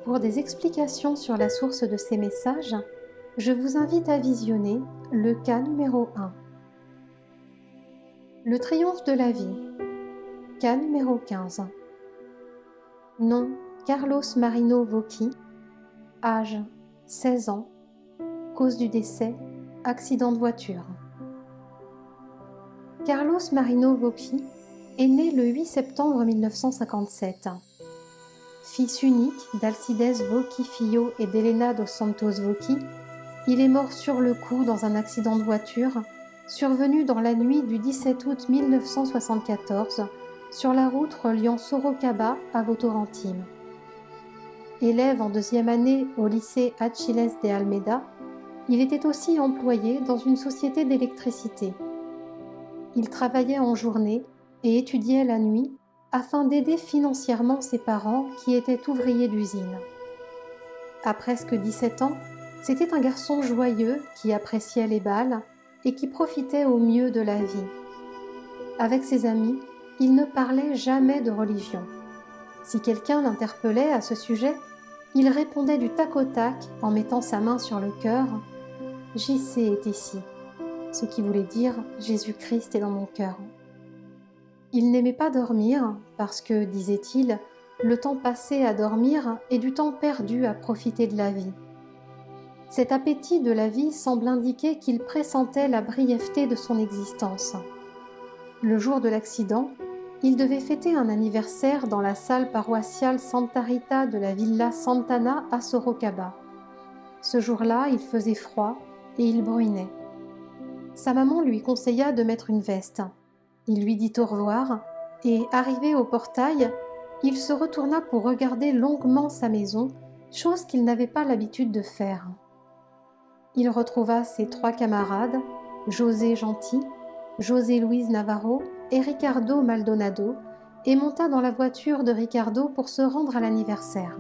Pour des explications sur la source de ces messages, je vous invite à visionner le cas numéro 1. Le triomphe de la vie. Cas numéro 15. Nom: Carlos Marino Vocchi. Âge: 16 ans. Cause du décès: accident de voiture. Carlos Marino Vocchi est né le 8 septembre 1957. Fils unique d'Alcides Vocchi Filho et d'Helena dos Santos Vocchi, il est mort sur le coup dans un accident de voiture survenu dans la nuit du 17 août 1974 sur la route reliant Sorocaba à Votorantim. Élève en deuxième année au lycée Achilles de Almeida, il était aussi employé dans une société d'électricité. Il travaillait en journée et étudiait la nuit afin d'aider financièrement ses parents qui étaient ouvriers d'usine. À presque 17 ans, c'était un garçon joyeux qui appréciait les bals et qui profitait au mieux de la vie. Avec ses amis, il ne parlait jamais de religion. Si quelqu'un l'interpellait à ce sujet, il répondait du tac au tac en mettant sa main sur le cœur « JC est ici », ce qui voulait dire « Jésus-Christ est dans mon cœur ». Il n'aimait pas dormir parce que, disait-il, le temps passé à dormir est du temps perdu à profiter de la vie. Cet appétit de la vie semble indiquer qu'il pressentait la brièveté de son existence. Le jour de l'accident, il devait fêter un anniversaire dans la salle paroissiale Santa Rita de la Villa Sant'Anna à Sorocaba. Ce jour-là, il faisait froid et il bruinait. Sa maman lui conseilla de mettre une veste. Il lui dit au revoir et, arrivé au portail, il se retourna pour regarder longuement sa maison, chose qu'il n'avait pas l'habitude de faire. Il retrouva ses 3 camarades, José Gentil, José Luis Navarro et Ricardo Maldonado, et monta dans la voiture de Ricardo pour se rendre à l'anniversaire.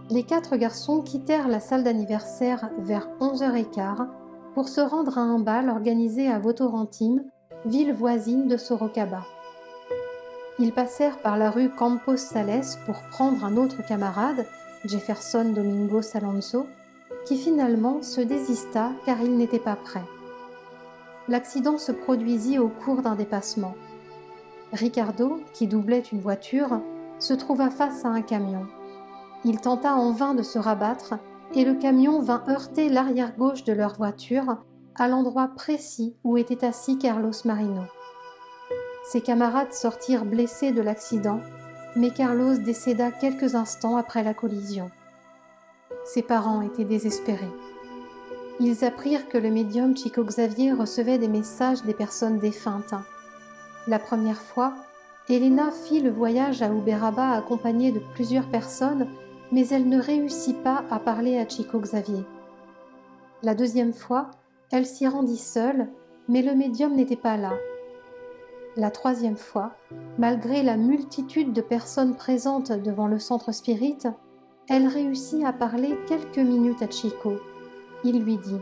Les 4 garçons quittèrent la salle d'anniversaire vers 11h15 pour se rendre à un bal organisé à Votorantim, ville voisine de Sorocaba. Ils passèrent par la rue Campos Sales pour prendre un autre camarade, Jefferson Domingos Alonso, qui finalement se désista car il n'était pas prêt. L'accident se produisit au cours d'un dépassement. Ricardo, qui doublait une voiture, se trouva face à un camion. Il tenta en vain de se rabattre et le camion vint heurter l'arrière gauche de leur voiture à l'endroit précis où était assis Carlos Marino. Ses camarades sortirent blessés de l'accident, mais Carlos décéda quelques instants après la collision. Ses parents étaient désespérés. Ils apprirent que le médium Chico Xavier recevait des messages des personnes défuntes. La première fois, Helena fit le voyage à Uberaba accompagnée de plusieurs personnes, mais elle ne réussit pas à parler à Chico Xavier. La deuxième fois, elle s'y rendit seule, mais le médium n'était pas là. La troisième fois, malgré la multitude de personnes présentes devant le centre spirit, elle réussit à parler quelques minutes à Chico. Il lui dit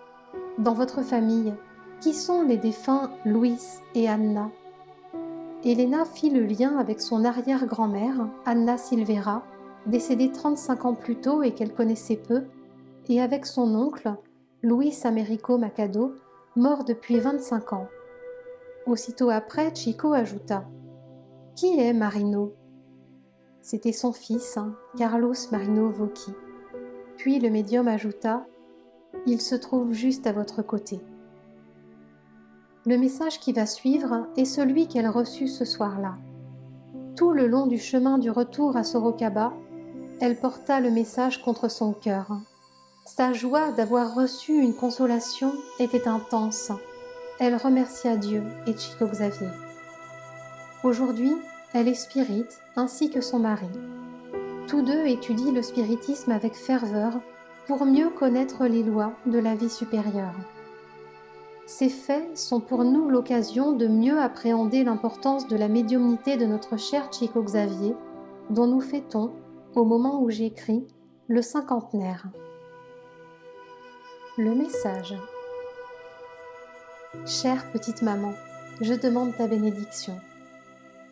« Dans votre famille, qui sont les défunts Luis et Anna ?» Helena fit le lien avec son arrière-grand-mère, Anna Silveira, décédée 35 ans plus tôt et qu'elle connaissait peu, et avec son oncle, Luis Américo Machado, mort depuis 25 ans. Aussitôt après, Chico ajouta « Qui est Marino ?» C'était son fils, Carlos Marino Vocchi. Puis le médium ajouta « Il se trouve juste à votre côté. » Le message qui va suivre est celui qu'elle reçut ce soir-là. Tout le long du chemin du retour à Sorocaba, elle porta le message contre son cœur. Sa joie d'avoir reçu une consolation était intense. Elle remercia Dieu et Chico Xavier. Aujourd'hui, elle est spirit ainsi que son mari. Tous deux étudient le spiritisme avec ferveur pour mieux connaître les lois de la vie supérieure. Ces faits sont pour nous l'occasion de mieux appréhender l'importance de la médiumnité de notre cher Chico Xavier, dont nous fêtons, au moment où j'écris, le 50aire. Le message. Chère petite maman, je demande ta bénédiction.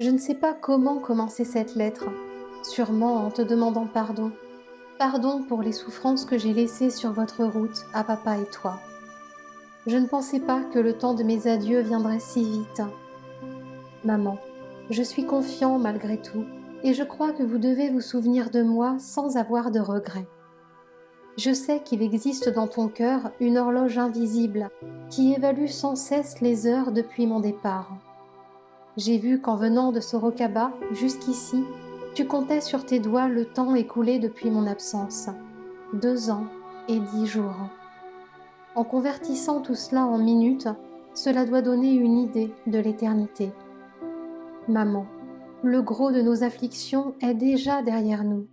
Je ne sais pas comment commencer cette lettre, sûrement en te demandant pardon. Pardon pour les souffrances que j'ai laissées sur votre route à papa et toi. Je ne pensais pas que le temps de mes adieux viendrait si vite. Maman, je suis confiant malgré tout, et je crois que vous devez vous souvenir de moi sans avoir de regrets. Je sais qu'il existe dans ton cœur une horloge invisible qui évalue sans cesse les heures depuis mon départ. J'ai vu qu'en venant de Sorocaba jusqu'ici, tu comptais sur tes doigts le temps écoulé depuis mon absence. 2 ans et 10 jours. En convertissant tout cela en minutes, cela doit donner une idée de l'éternité. Maman, le gros de nos afflictions est déjà derrière nous.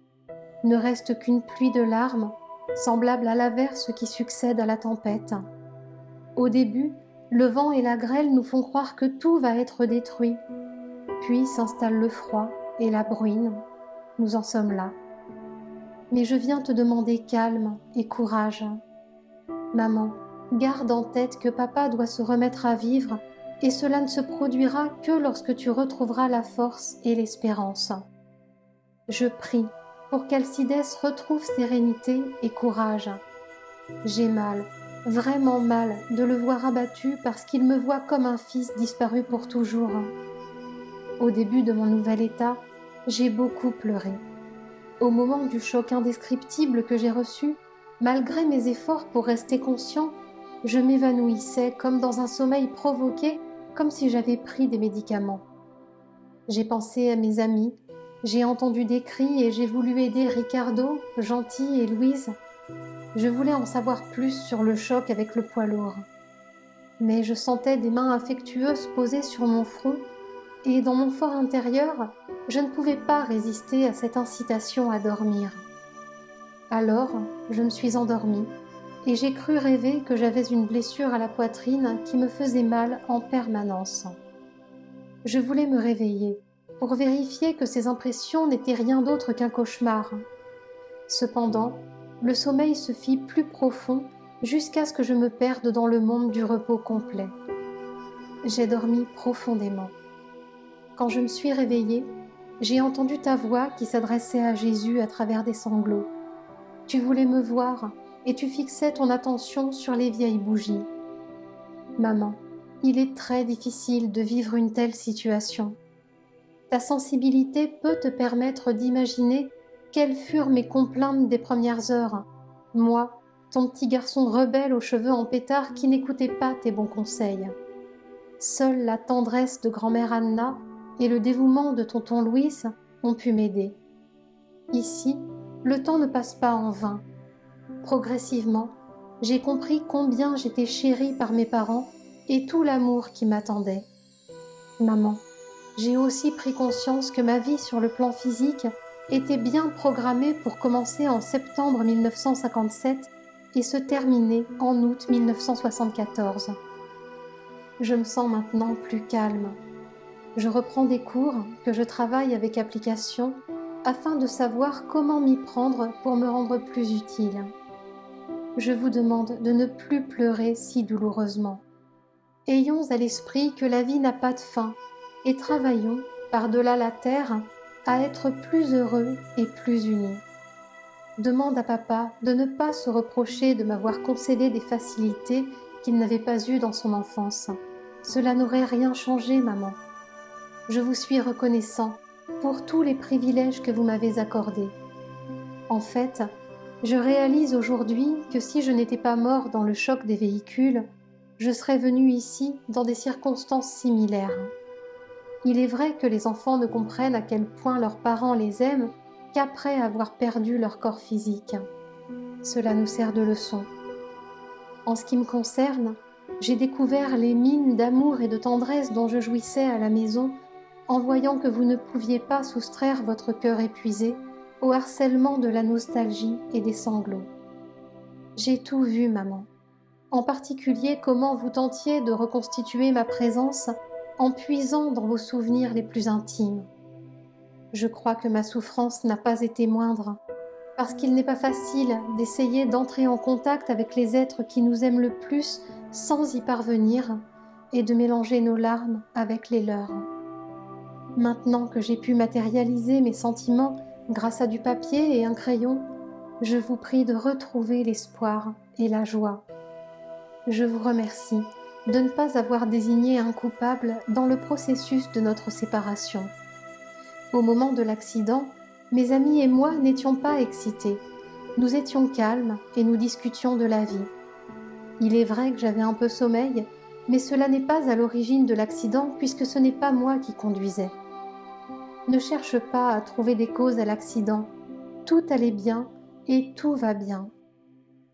Ne reste qu'une pluie de larmes, semblable à l'averse qui succède à la tempête. Au début, le vent et la grêle nous font croire que tout va être détruit. Puis s'installe le froid et la bruine. Nous en sommes là. Mais je viens te demander calme et courage. Maman, garde en tête que papa doit se remettre à vivre et cela ne se produira que lorsque tu retrouveras la force et l'espérance. Je prie pour qu'Alcides retrouve sérénité et courage. J'ai mal, vraiment mal, de le voir abattu parce qu'il me voit comme un fils disparu pour toujours. Au début de mon nouvel état, j'ai beaucoup pleuré. Au moment du choc indescriptible que j'ai reçu, malgré mes efforts pour rester conscient, je m'évanouissais comme dans un sommeil provoqué, comme si j'avais pris des médicaments. J'ai pensé à mes amis, j'ai entendu des cris et j'ai voulu aider Ricardo, Gentil et Louise. Je voulais en savoir plus sur le choc avec le poids lourd. Mais je sentais des mains affectueuses posées sur mon front et dans mon fort intérieur, je ne pouvais pas résister à cette incitation à dormir. Alors, je me suis endormie et j'ai cru rêver que j'avais une blessure à la poitrine qui me faisait mal en permanence. Je voulais me réveiller pour vérifier que ces impressions n'étaient rien d'autre qu'un cauchemar. Cependant, le sommeil se fit plus profond jusqu'à ce que je me perde dans le monde du repos complet. J'ai dormi profondément. Quand je me suis réveillée, j'ai entendu ta voix qui s'adressait à Jésus à travers des sanglots. Tu voulais me voir et tu fixais ton attention sur les vieilles bougies. Maman, il est très difficile de vivre une telle situation. Ta sensibilité peut te permettre d'imaginer quelles furent mes complaintes des premières heures. Moi, ton petit garçon rebelle aux cheveux en pétard qui n'écoutait pas tes bons conseils. Seule la tendresse de grand-mère Anna et le dévouement de tonton Louis ont pu m'aider. Ici, le temps ne passe pas en vain. Progressivement, j'ai compris combien j'étais chérie par mes parents et tout l'amour qui m'attendait. Maman, j'ai aussi pris conscience que ma vie sur le plan physique était bien programmée pour commencer en septembre 1957 et se terminer en août 1974. Je me sens maintenant plus calme. Je reprends des cours que je travaille avec application afin de savoir comment m'y prendre pour me rendre plus utile. Je vous demande de ne plus pleurer si douloureusement. Ayons à l'esprit que la vie n'a pas de fin et travaillons, par-delà la terre, à être plus heureux et plus unis. Demande à papa de ne pas se reprocher de m'avoir concédé des facilités qu'il n'avait pas eues dans son enfance. Cela n'aurait rien changé, maman. Je vous suis reconnaissant pour tous les privilèges que vous m'avez accordés. En fait, je réalise aujourd'hui que si je n'étais pas mort dans le choc des véhicules, je serais venu ici dans des circonstances similaires. Il est vrai que les enfants ne comprennent à quel point leurs parents les aiment qu'après avoir perdu leur corps physique. Cela nous sert de leçon. En ce qui me concerne, j'ai découvert les mines d'amour et de tendresse dont je jouissais à la maison en voyant que vous ne pouviez pas soustraire votre cœur épuisé au harcèlement de la nostalgie et des sanglots. J'ai tout vu, maman. En particulier comment vous tentiez de reconstituer ma présence en puisant dans vos souvenirs les plus intimes. Je crois que ma souffrance n'a pas été moindre, parce qu'il n'est pas facile d'essayer d'entrer en contact avec les êtres qui nous aiment le plus sans y parvenir et de mélanger nos larmes avec les leurs. Maintenant que j'ai pu matérialiser mes sentiments Grâce à du papier et un crayon, je vous prie de retrouver l'espoir et la joie. Je vous remercie de ne pas avoir désigné un coupable dans le processus de notre séparation. Au moment de l'accident, mes amis et moi n'étions pas excités. Nous étions calmes et nous discutions de la vie. Il est vrai que j'avais un peu sommeil, mais cela n'est pas à l'origine de l'accident puisque ce n'est pas moi qui conduisais. Ne cherche pas à trouver des causes à l'accident. Tout allait bien et tout va bien.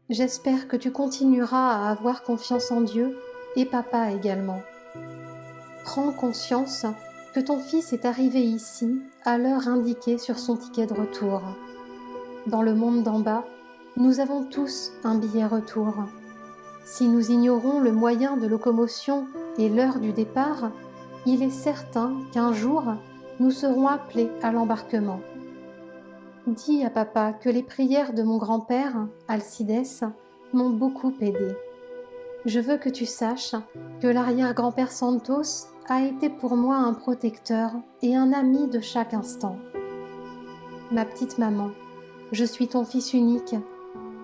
J'espère que tu continueras à avoir confiance en Dieu et papa également. Prends conscience que ton fils est arrivé ici à l'heure indiquée sur son ticket de retour. Dans le monde d'en bas, nous avons tous un billet retour. Si nous ignorons le moyen de locomotion et l'heure du départ, il est certain qu'un jour, nous serons appelés à l'embarquement. Dis à papa que les prières de mon grand-père, Alcides, m'ont beaucoup aidé. Je veux que tu saches que l'arrière-grand-père Santos a été pour moi un protecteur et un ami de chaque instant. Ma petite maman, je suis ton fils unique,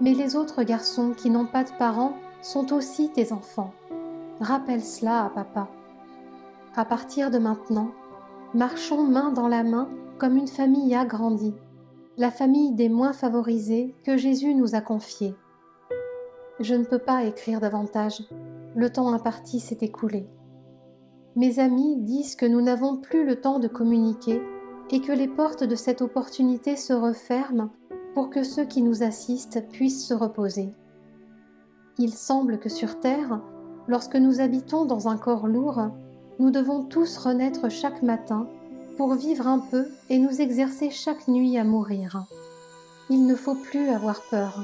mais les autres garçons qui n'ont pas de parents sont aussi tes enfants. Rappelle cela à papa. À partir de maintenant, marchons main dans la main comme une famille agrandie, la famille des moins favorisés que Jésus nous a confiée. Je ne peux pas écrire davantage, le temps imparti s'est écoulé. Mes amis disent que nous n'avons plus le temps de communiquer et que les portes de cette opportunité se referment pour que ceux qui nous assistent puissent se reposer. Il semble que sur Terre, lorsque nous habitons dans un corps lourd, nous devons tous renaître chaque matin pour vivre un peu et nous exercer chaque nuit à mourir. Il ne faut plus avoir peur.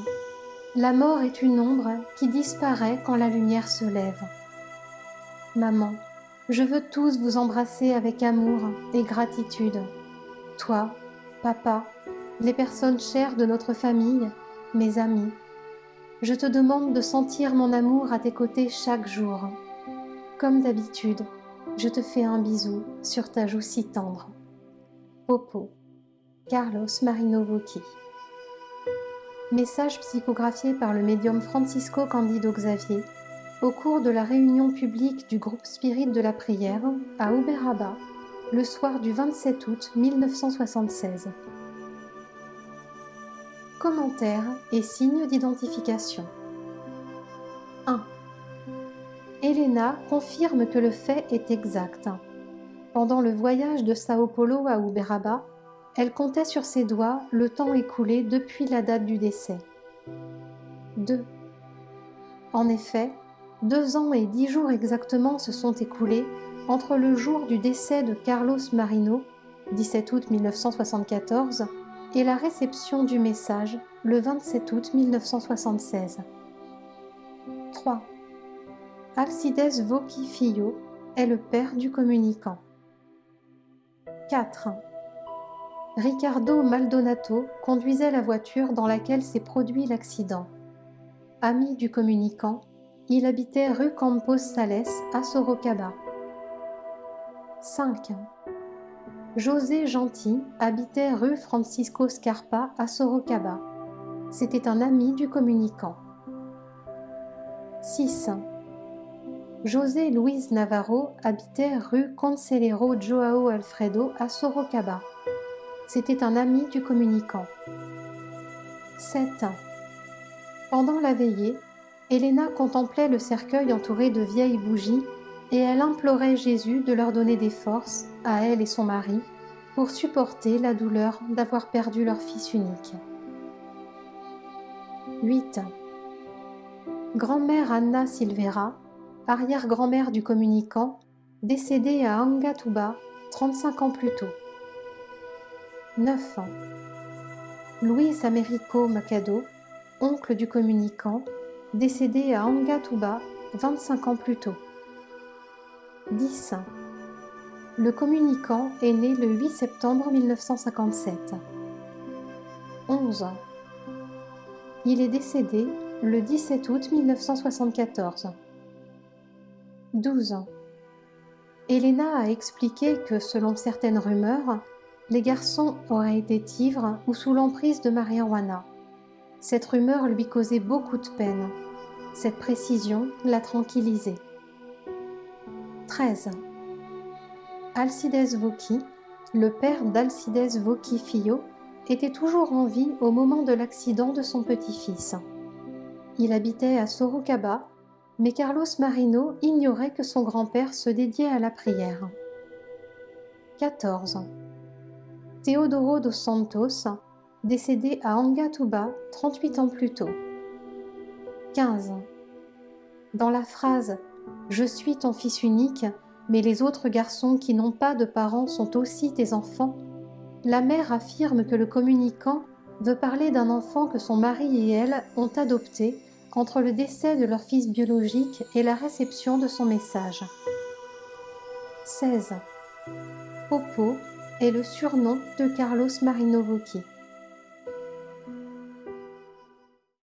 La mort est une ombre qui disparaît quand la lumière se lève. Maman, je veux tous vous embrasser avec amour et gratitude. Toi, papa, les personnes chères de notre famille, mes amis. Je te demande de sentir mon amour à tes côtés chaque jour. Comme d'habitude, je te fais un bisou sur ta joue si tendre. Popo, Carlos Marino Vocchi. Message psychographié par le médium Francisco Candido Xavier au cours de la réunion publique du groupe Spirit de la prière à Uberaba, le soir du 27 août 1976. Commentaires et signes d'identification. 1. Elena confirme que le fait est exact. Pendant le voyage de Sao Paulo à Uberaba, elle comptait sur ses doigts le temps écoulé depuis la date du décès. 2. En effet, 2 ans et 10 jours exactement se sont écoulés entre le jour du décès de Carlos Marino, 17 août 1974, et la réception du message, le 27 août 1976. 3. Alcides Vocchi Filho est le père du communicant. 4. Ricardo Maldonato conduisait la voiture dans laquelle s'est produit l'accident. Ami du communicant, il habitait rue Campos Sales à Sorocaba. 5. José Gentil habitait rue Francisco Scarpa à Sorocaba. C'était un ami du communicant. 6. José Luis Navarro habitait rue Conselheiro João Alfredo à Sorocaba. C'était un ami du communicant. 7. Pendant la veillée, Elena contemplait le cercueil entouré de vieilles bougies et elle implorait Jésus de leur donner des forces, à elle et son mari, pour supporter la douleur d'avoir perdu leur fils unique. 8. Grand-mère Anna Silveira, arrière-grand-mère du communicant, décédée à Angatuba 35 ans plus tôt. 9. Luis Américo Machado, oncle du communicant, décédé à Angatuba 25 ans plus tôt. 10. Le communicant est né le 8 septembre 1957. 11. Il est décédé le 17 août 1974. 12. Elena a expliqué que, selon certaines rumeurs, Les garçons auraient été ivres ou sous l'emprise de marijuana. Cette rumeur lui causait beaucoup de peine. Cette précision l'a tranquillisé. 13. Alcides Voci, le père d'Alcides Voci Filho, était toujours en vie au moment de l'accident de son petit-fils. Il habitait à Sorocaba, mais Carlos Marino ignorait que son grand-père se dédiait à la prière. 14. Teodoro dos Santos, décédé à Angatuba 38 ans plus tôt. 15. Dans la phrase « Je suis ton fils unique, mais les autres garçons qui n'ont pas de parents sont aussi tes enfants », la mère affirme que le communicant veut parler d'un enfant que son mari et elle ont adopté entre le décès de leur fils biologique et la réception de son message. 16. Popo est le surnom de Carlos Marino Voci.